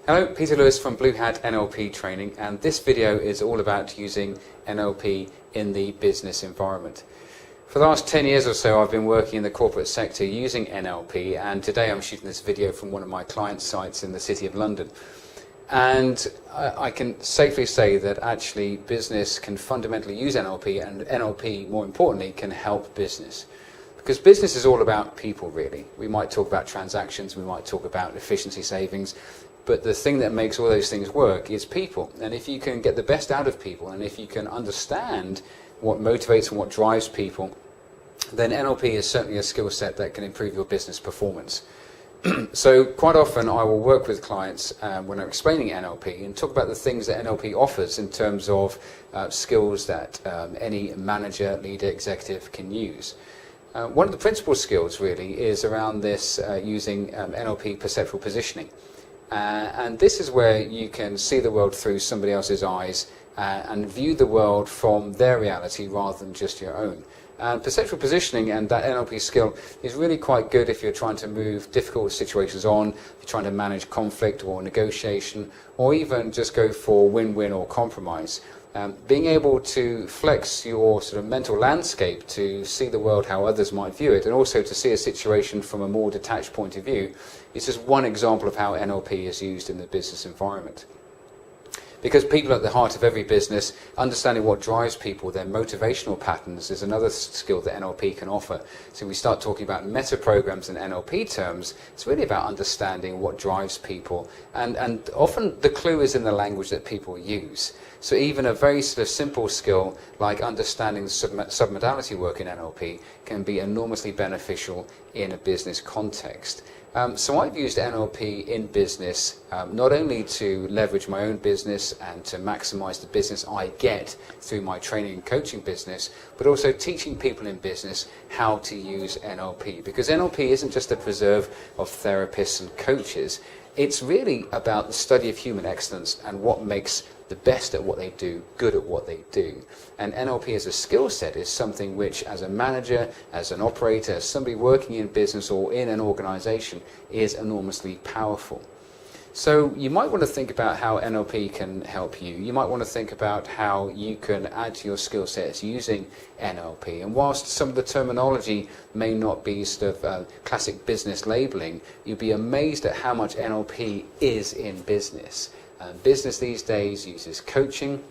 Hello, Peter Lewis from Blue Hat NLP Training, and this video is all about using NLP in the business environment. For the last 10 years or so I've been working in the corporate sector using NLP, and today I'm shooting this video from one of my client sites in the City of London. And I can safely say that actually business can fundamentally use NLP, and NLP, more importantly, can help business. Because business is all about people, really. We might talk about transactions, we might talk about efficiency savings, but the thing that makes all those things work is people. And if you can get the best out of people, and if you can understand what motivates and what drives people, then NLP is certainly a skill set that can improve your business performance. So quite often I will work with clients when I'm explaining NLP and talk about the things that NLP offers in terms of skills that any manager, leader, executive can use. One of the principal skills really is around this using NLP perceptual positioning. And this is where you can see the world through somebody else's eyes and view the world from their reality rather than just your own. And perceptual positioning and that NLP skill is really quite good if you're trying to move difficult situations on, if you're trying to manage conflict or negotiation, or even just go for win-win or compromise. Being able to flex your sort of mental landscape to see the world how others might view it, and also to see a situation from a more detached point of view, is just one example of how NLP is used in the business environment. Because people are at the heart of every business, understanding what drives people, their motivational patterns, is another skill that NLP can offer. So we start talking about meta programs in NLP terms, it's really about understanding what drives people. And often the clue is in the language that people use. So even a very sort of simple skill like understanding the submodality work in NLP can be enormously beneficial in a business context. So I've used NLP in business not only to leverage my own business and to maximize the business I get through my training and coaching business, but also teaching people in business how to use NLP. Because NLP isn't just a preserve of therapists and coaches, it's really about the study of human excellence and what makes the best at what they do, good at what they do. And NLP as a skill set is something which, as a manager, as an operator, as somebody working in business or in an organization, is enormously powerful. So you might want to think about how NLP can help you. You might want to think about how you can add to your skill sets using NLP. And whilst some of the terminology may not be sort of classic business labeling, you'll be amazed at how much NLP is in business. Business these days uses coaching,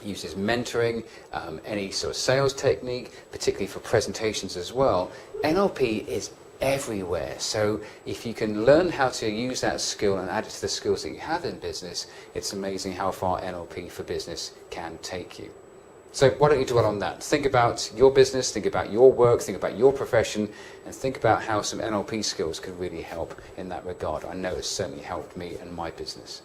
uses mentoring, any sort of sales technique, particularly for presentations as well. NLP is everywhere. So if you can learn how to use that skill and add it to the skills that you have in business, it's amazing how far NLP for business can take you. So why don't you dwell on that? Think about your business, think about your work, think about your profession, and think about how some NLP skills could really help in that regard. I know it's certainly helped me and my business.